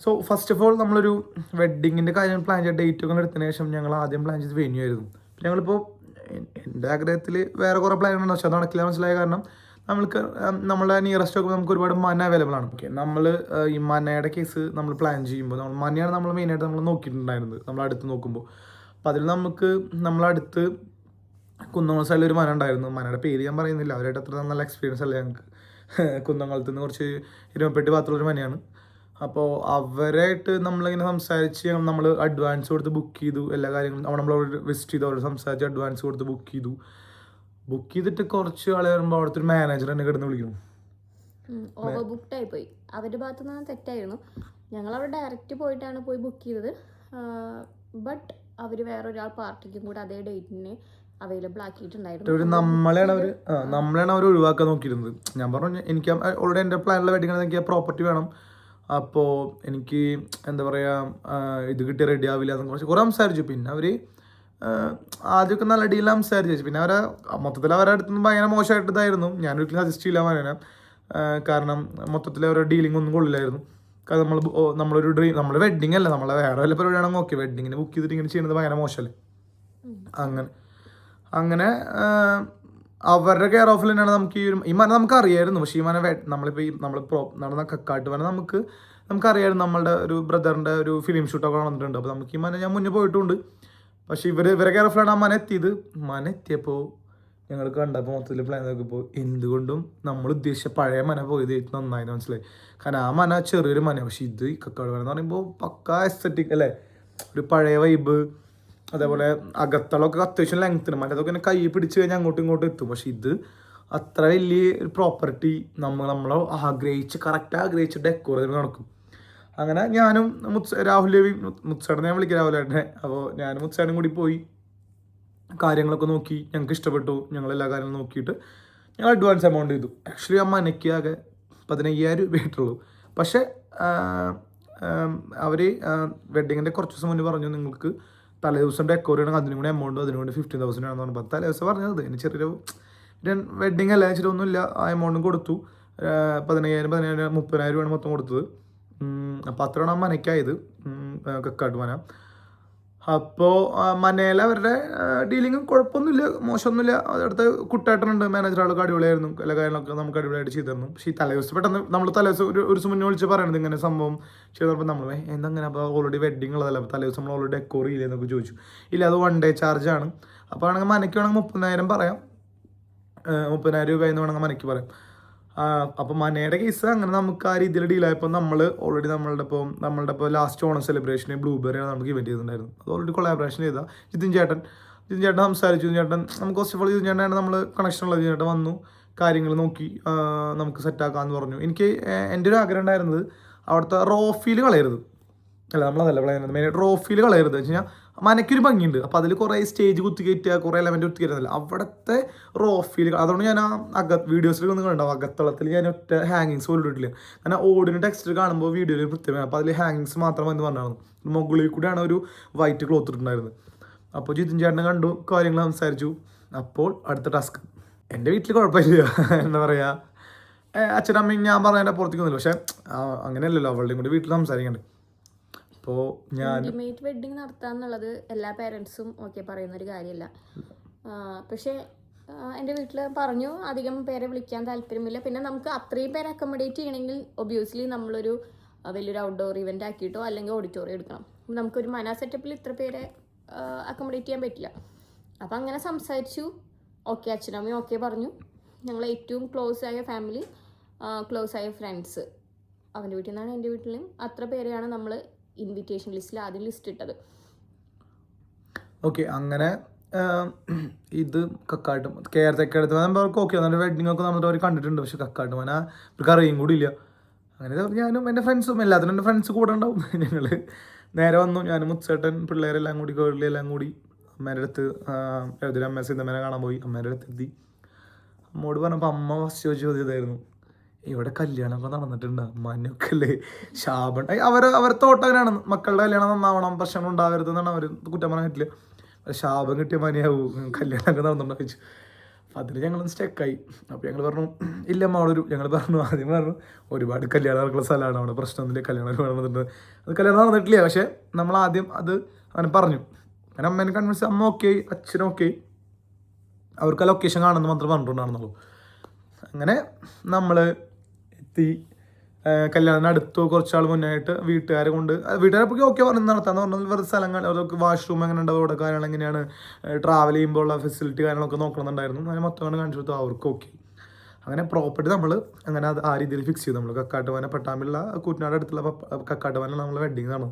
So first of all നമ്മളൊരു വെഡ്ഡിങ്ങിൻ്റെ കാര്യം plan ചെയ്ത ഡേറ്റൊക്കെ എടുത്തതിന് ശേഷം ഞങ്ങൾ ആദ്യം പ്ലാൻ ചെയ്ത് വെന്യൂ ആയിരുന്നു. ഞങ്ങളിപ്പോൾ എൻ്റെ ആഗ്രഹത്തിൽ വേറെ കുറേ പ്ലാൻ ഉണ്ട്, പക്ഷെ അത് നടക്കില്ല മനസ്സിലായ കാരണം നമ്മൾക്ക് നമ്മളെ നിയറസ്റ്റ് ഒക്കെ നമുക്ക് ഒരുപാട് മന അവൈലബിൾ ആണ്. ഓക്കെ, നമ്മൾ ഈ മനയുടെ കേസ് നമ്മൾ പ്ലാൻ ചെയ്യുമ്പോൾ നമ്മൾ മനയാണ് നമ്മൾ മെയിനായിട്ട് നമ്മൾ നോക്കിയിട്ടുണ്ടായിരുന്നത് നമ്മൾ അടുത്ത് നോക്കുമ്പോൾ. അപ്പോൾ അതിൽ നമുക്ക് നമ്മളടുത്ത് കുന്നംകുളം സൈഡിൽ ഒരു മന ഉണ്ടായിരുന്നു. മനയുടെ പേര് ഞാൻ പറയുന്നില്ല, അവരായിട്ട് അത്ര നല്ല എക്സ്പീരിയൻസ് അല്ല ഞങ്ങൾക്ക്. കുന്നംകുളത്ത് നിന്ന് കുറച്ച് ഇരുപപ്പെട്ടി ഭാഗത്തുള്ളൊരു മനയാണ്. അപ്പോൾ അവരായിട്ട് നമ്മളിങ്ങനെ സംസാരിച്ച് നമ്മൾ അഡ്വാൻസ് കൊടുത്ത് ബുക്ക് ചെയ്തു എല്ലാ കാര്യങ്ങളും. നമ്മളോട് വിസിറ്റ് ചെയ്തു, അവരോട് സംസാരിച്ച് അഡ്വാൻസ് കൊടുത്ത് ബുക്ക് ചെയ്തിട്ട് കുറച്ച് ആളെ വരുമ്പോൾ അവിടുത്തെ ഒരു മാനേജർ എന്നെ കിടന്ന് വിളിക്കുന്നു. ഓവർ ബുക്ക്ഡ് ആയി പോയി, അവരുടെ ഭാഗത്തു നിന്ന് തെറ്റായിരുന്നു. ഞങ്ങൾ അവിടെ ഡയറക്റ്റ് പോയിട്ടാണ് പോയി ബുക്ക് ചെയ്തത്. ബട്ട് അവർ വേറൊരാൾ പാർട്ടിക്കും കൂടെ അതേ ഡേറ്റിന് അവൈലബിൾ ആക്കിയിട്ടുണ്ടായിരുന്നു. നമ്മളെയാണ് അവർ ഒഴിവാക്കാൻ നോക്കിയിരുന്നത്. ഞാൻ പറഞ്ഞു എനിക്ക് ഓൾറെഡി എൻ്റെ പ്ലാനിലെ വെഡിങ് എനിക്ക് പ്രോപ്പർട്ടി വേണം, അപ്പോൾ എനിക്ക് എന്താ പറയുക ഇത് കിട്ടിയ റെഡി ആവില്ല എന്നൊക്കെ കുറേ സംസാരിച്ചു. പിന്നെ അവർ ആദ്യമൊക്കെ നല്ല ഡീൽ സംസാരിച്ചു. പിന്നെ അവരെ മൊത്തത്തിൽ അവരുടെ അടുത്ത് നിന്ന് ഭയങ്കര മോശമായിട്ട് ഇതായിരുന്നു. ഞാനൊരിക്കലും സജസ്റ്റ് ചെയ്യില്ല പറയാൻ, കാരണം മൊത്തത്തിൽ അവരുടെ ഡീലിംഗ് ഒന്നും കൊള്ളില്ലായിരുന്നു. കാരണം നമ്മളൊരു നമ്മുടെ വെഡ്ഡിങ് അല്ല, നമ്മളെ വേറെ വല്ല പരിപാടിയാണെങ്കിൽ ഓക്കെ, വെഡ്ഡിങ്ങിന് ബുക്ക് ചെയ്തിട്ട് ഇങ്ങനെ ചെയ്യുന്നത് ഭയങ്കര മോശമല്ലേ. അങ്ങനെ അവരുടെ കെയർ ഓഫിൽ തന്നെയാണ് നമുക്ക് ഈ മന നമുക്ക് അറിയായിരുന്നു. പക്ഷേ ഈ മന നമ്മളിപ്പോൾ നമ്മൾ നടന്ന കക്കാട്ട് മന നമുക്കറിയായിരുന്നു. നമ്മളുടെ ഒരു ബ്രദറിൻ്റെ ഒരു ഫിലിം ഷൂട്ടൊക്കെ നടന്നിട്ടുണ്ട്. അപ്പോൾ നമുക്ക് ഈ മന ഞാൻ മുന്നേ പോയിട്ടുണ്ട്. പക്ഷേ ഇവരെ കെയർ ഓഫിലാണ് ആ മന എത്തിയപ്പോൾ ഞങ്ങൾ കണ്ടപ്പോൾ മൊത്തത്തിൽ പ്ലാൻ നോക്കിയപ്പോൾ എന്തുകൊണ്ടും നമ്മൾ ഉദ്ദേശിച്ച പഴയ മന പോയത് നന്നായിരുന്നു മനസ്സിലായി. കാരണം ആ മന ചെറിയൊരു മന, പക്ഷേ ഇത് ഈ കക്കാട് മന എന്ന് പറയുമ്പോൾ പക്കാ എസ്തറ്റിക് അല്ലേ, ഒരു പഴയ വൈബ്. അതേപോലെ അകത്തളമൊക്കെ അത്യാവശ്യം ലെങ്ത്തിന്, മറ്റേതൊക്കെ ഇങ്ങനെ കൈ പിടിച്ച് കഴിഞ്ഞാൽ അങ്ങോട്ടും ഇങ്ങോട്ടും എത്തും. പക്ഷെ ഇത് അത്ര വലിയ ഒരു പ്രോപ്പർട്ടി നമ്മൾ കറക്റ്റ് ആഗ്രഹിച്ച് ഡെക്കോർ ചെയ്ത് നടക്കും. അങ്ങനെ ഞാനും രാഹുൽ രവി മുത്സേട്ടനെ ഞാൻ വിളിക്കാം രാഹുലേട്ടനെ. അപ്പോൾ ഞാനും മുത്സേട്ടനും കൂടി പോയി കാര്യങ്ങളൊക്കെ നോക്കി. ഞങ്ങൾക്ക് ഇഷ്ടപ്പെട്ടു. ഞങ്ങളെല്ലാ കാര്യങ്ങളും നോക്കിയിട്ട് ഞങ്ങൾ അഡ്വാൻസ് എമൗണ്ട് ചെയ്തു. ആക്ച്വലി ആ മനയ്ക്ക് ആകെ 15,000 രൂപയായിട്ടുള്ളൂ. പക്ഷേ അവർ വെഡ്ഡിങ്ങിൻ്റെ കുറച്ച് ദിവസം മുന്നേ പറഞ്ഞു നിങ്ങൾക്ക് തലേ ദിവസം ഡെക്കോർ ചെയ്യണമെങ്കിൽ അതിനും കൂടി എമൗണ്ട്, അതിനുവേണ്ടി 15,000 ആണെന്ന് പറഞ്ഞപ്പോൾ തലേ ദിവസം പറഞ്ഞത് ഇനി ചെറിയൊരു വെഡ്ഡിങ് അല്ല, ഇച്ചിരൊന്നുമില്ല. ആ എമൗണ്ടും കൊടുത്തു. 15,000 30,000 രൂപയാണ് മൊത്തം കൊടുത്തത്. അപ്പോൾ അത്രയാണ് ആ മനയ്ക്കായത്, കക്കാട്ട് മന. അപ്പോൾ മനയിൽ അവരുടെ ഡീലിങ്ങും കുഴപ്പമൊന്നുമില്ല, മോശമൊന്നുമില്ല. അടുത്ത കുട്ടേട്ടനുണ്ട് മാനേജറാളൊക്കെ അടിപൊളിയായിരുന്നു. എല്ലാ കാര്യങ്ങളൊക്കെ നമുക്ക് അടിപൊളിയായിട്ട് ചെയ്തു തന്നു. പക്ഷേ ഈ തലേദിവസം പെട്ടെന്ന് നമ്മൾ തലേദിവസം ഒരു ദിവസം മുന്നേ വിളിച്ച് പറയണത് ഇങ്ങനെ സംഭവം ചെയ്തപ്പോൾ നമ്മൾ എന്തങ്ങനെ, അപ്പോൾ ഓൾറെഡി വെഡ്ഡിങ് ഉള്ളതല്ല, അപ്പോൾ തലേദിവസം നമ്മൾ ഓൾറെഡി ഡെക്കോർ ചെയ്യില്ല എന്നൊക്കെ ചോദിച്ചു. ഇല്ല, അത് 1 ഡേ ചാർജാണ്. അപ്പോൾ ആണെങ്കിൽ മനയ്ക്ക് വേണമെങ്കിൽ 30,000 പറയാം, 30,000 രൂപ എന്ന് വേണമെങ്കിൽ മനയ്ക്ക് പറയാം. അപ്പോൾ മനയുടെ കേസ് അങ്ങനെ നമുക്ക് ആ രീതിയിൽ ഡീലായപ്പോൾ നമ്മൾ ഓൾറെഡി നമ്മളുടെ ഇപ്പോൾ ലാസ്റ്റ് ഓണം സെലിബ്രേഷന് ബ്ലൂബെറിയാണ് നമുക്ക് ഇവൻറ്റ് ചെയ്തിട്ടുണ്ടായിരുന്നു. അത് ഓൾറെഡി കൊളാബറേഷൻ ചെയ്താൽ ജിതിൻ ചേട്ടൻ സംസാരിച്ചു. നമുക്ക് ഫസ്റ്റ് ഓഫ് ഓൾ ജിതിൻ ചേട്ടനാണ് നമ്മൾ കണക്ഷൻ ഉള്ളത്. ജിതിൻ ചേട്ടൻ വന്നു, കാര്യങ്ങൾ നോക്കി നമുക്ക് സെറ്റാക്കാമെന്ന് പറഞ്ഞു. എനിക്ക് എൻ്റെ ഒരു ആഗ്രഹം ഉണ്ടായിരുന്നത് അവിടുത്തെ റോഫീൽ കളയരുത്, അല്ല നമ്മളതല്ല പറയുന്നത്, മെയിനായിട്ട് റോഫീൽ കളയരുത് വെച്ച് കഴിഞ്ഞാൽ മനയ്ക്കൊരു ഭംഗിയുണ്ട്. അപ്പോൾ അതിൽ കുറേ സ്റ്റേജ് കുത്തിക്കയറ്റുക, കുറേ എലമെൻറ്റ് കുത്തിക്കയറ്റുന്നില്ല, അവിടുത്തെ റോഫീൽ. അതുകൊണ്ട് ഞാൻ ആ വീഡിയോസിൽ ഒന്ന് കണ്ടാവും, അകത്തളത്തിൽ ഞാൻ ഒറ്റ ഹാങ്ങിങ്സ് പോലും ഇട്ടിട്ടില്ല. കാരണം ഓടിന് ടെക്സ്റ്റ് കാണുമ്പോൾ വീഡിയോയിൽ പ്രത്യേകമാണ്. അപ്പോൾ അതിൽ ഹാങ്ങിങ്സ് മാത്രം എന്ന് പറഞ്ഞായിരുന്നു. മുകളിൽ കൂടെയാണ് ഒരു വൈറ്റ് ക്ലോത്ത് ഇട്ടിട്ടുണ്ടായിരുന്നത്. അപ്പോൾ ജിതിൻ ചേട്ടനെ കണ്ടു, കാര്യങ്ങൾ സംസാരിച്ചു. അപ്പോൾ അടുത്ത ടാസ്ക് എൻ്റെ വീട്ടിൽ കുഴപ്പമില്ല, എന്താ പറയുക, അച്ഛനമ്മയും ഞാൻ പറഞ്ഞതിൻ്റെ പുറത്തേക്കൊന്നുമില്ല. പക്ഷേ അങ്ങനെയല്ലല്ലോ, അവളുടെയും കൂടി വീട്ടിൽ സംസാരിക്കണ്ടേ. അപ്പോൾ ഇന്റിമേറ്റ് വെഡ്ഡിങ് നടത്താന്നുള്ളത് എല്ലാ പേരൻസും ഓക്കെ പറയുന്നൊരു കാര്യമല്ല. പക്ഷേ എൻ്റെ വീട്ടിൽ പറഞ്ഞു അധികം പേരെ വിളിക്കാൻ താല്പര്യമില്ല. പിന്നെ നമുക്ക് അത്രയും പേരെ അക്കോമഡേറ്റ് ചെയ്യണമെങ്കിൽ ഒബ്വിയസ്ലി നമ്മളൊരു വലിയൊരു ഔട്ട്ഡോർ ഇവൻ്റ് ആക്കിയിട്ടോ അല്ലെങ്കിൽ ഓഡിറ്റോറിയം എടുക്കണം. നമുക്കൊരു മന സെറ്റപ്പിൽ ഇത്ര പേരെ അക്കോമഡേറ്റ് ചെയ്യാൻ പറ്റില്ല. അപ്പം അങ്ങനെ സംസാരിച്ചു. ഓക്കെ, അച്ഛനമ്മയും ഓക്കെ പറഞ്ഞു. ഞങ്ങൾ ഏറ്റവും ക്ലോസ് ആയ ഫാമിലി, ക്ലോസ് ആയ ഫ്രണ്ട്സ്, അവൻ്റെ വീട്ടിൽ നിന്നാണ് എൻ്റെ വീട്ടിലും അത്ര പേരെയാണ് നമ്മൾ ഇൻവിറ്റേഷൻ ലിസ്റ്റിൽ ആദ്യം ലിസ്റ്റ് ഇട്ടത്. ഓക്കെ, അങ്ങനെ ഇത് കക്കാട്ടും കേരളത്തൊക്കെ എടുത്ത് അവർക്ക് ഓക്കെ നല്ല വെഡ്ഡിങ് ഒക്കെ നമ്മൾ അവർ കണ്ടിട്ടുണ്ട്. പക്ഷെ കക്കാട്ട് മന അവർക്ക് അറിയും കൂടി ഇല്ല. അങ്ങനെ ഞാനും എൻ്റെ ഫ്രണ്ട്സും എല്ലാത്തിനും എൻ്റെ ഫ്രണ്ട്സ് കൂടെ ഉണ്ടാവും. ഞങ്ങൾ നേരെ വന്നു, ഞാനും മുത്സേട്ടൻ പിള്ളേരെല്ലാം കൂടി കേരളി എല്ലാം കൂടി അമ്മേൻ്റെ അടുത്ത് എതിരെ അമ്മ സിദ്ധമ്മേനെ കാണാൻ പോയി. അമ്മേൻ്റെ അടുത്ത് എത്തി. അമ്മോട് പറഞ്ഞപ്പോൾ അമ്മ ഫസ്റ്റ് ചോദ്യമായിരുന്നു, ഇവിടെ കല്യാണമൊക്കെ നടന്നിട്ടുണ്ട്, മനൊക്കെ അല്ലേ ശാപം. അവർ തോട്ടം അങ്ങനെയാണ്, മക്കളുടെ കല്യാണം നന്നാവണം, പ്രശ്നങ്ങൾ ഉണ്ടാകരുത് എന്നാണ് അവർ കുറ്റം പറയാൻ പറ്റില്ല. ശാപം കിട്ടിയ മനയാവും, കല്യാണമൊക്കെ നടന്നിട്ടുണ്ടോ ചോദിച്ചു. അതിൽ ഞങ്ങളൊന്ന് സ്റ്റക്കായി. അപ്പോൾ ഞങ്ങൾ പറഞ്ഞു ഇല്ല അമ്മ അവിടെ ഞങ്ങൾ പറഞ്ഞു ആദ്യം പറഞ്ഞു ഒരുപാട് കല്യാണം നടക്കുന്ന സ്ഥലമാണ്, അവിടെ പ്രശ്നമൊന്നുമില്ല, കല്യാണം ഒരുപാട് നടന്നിട്ടുണ്ട്. അത് കല്യാണം നടന്നിട്ടില്ല, പക്ഷേ നമ്മൾ ആദ്യം അത് അങ്ങനെ പറഞ്ഞു. അങ്ങനെ അമ്മേനെ കൺവിൻസ്, അമ്മ ഓക്കെ, അച്ഛനും ഓക്കെ, അവർക്ക് ആ ലൊക്കേഷൻ കാണുമെന്ന് മാത്രം പറഞ്ഞിട്ടുണ്ടായിരുന്നുള്ളൂ. അങ്ങനെ നമ്മൾ എത്തി. കല്യാണത്തിന് അടുത്ത് കുറച്ചാൾ മുന്നായിട്ട് വീട്ടുകാരെ കൊണ്ട്, വീട്ടുകാരെ ഓക്കെ പറഞ്ഞ് നടത്താന്ന് പറഞ്ഞാൽ വെറുതെ സ്ഥലങ്ങൾ അതൊക്കെ വാഷ്റൂം എങ്ങനെ ഉണ്ടാവും, അവിടെ കാര്യങ്ങൾ എങ്ങനെയാണ്, ട്രാവൽ ചെയ്യുമ്പോൾ ഉള്ള ഫെസിലിറ്റി കാര്യങ്ങളൊക്കെ നോക്കണമെന്നുണ്ടായിരുന്നു. അങ്ങനെ മൊത്തം അങ്ങനെ കാണിച്ചു കൊടുത്തു, അവർക്ക് ഓക്കെ. അങ്ങനെ പ്രോപ്പർട്ടി നമ്മൾ അങ്ങനെ അത് ആ രീതിയിൽ ഫിക്സ് ചെയ്തു. നമ്മൾ കക്കാട്ടുവാന പട്ടാമ്പിള്ള കൂറ്റനാട് അടുത്തുള്ള കക്കാട്ടുവാന നമ്മൾ വെഡിങ് നടന്നു.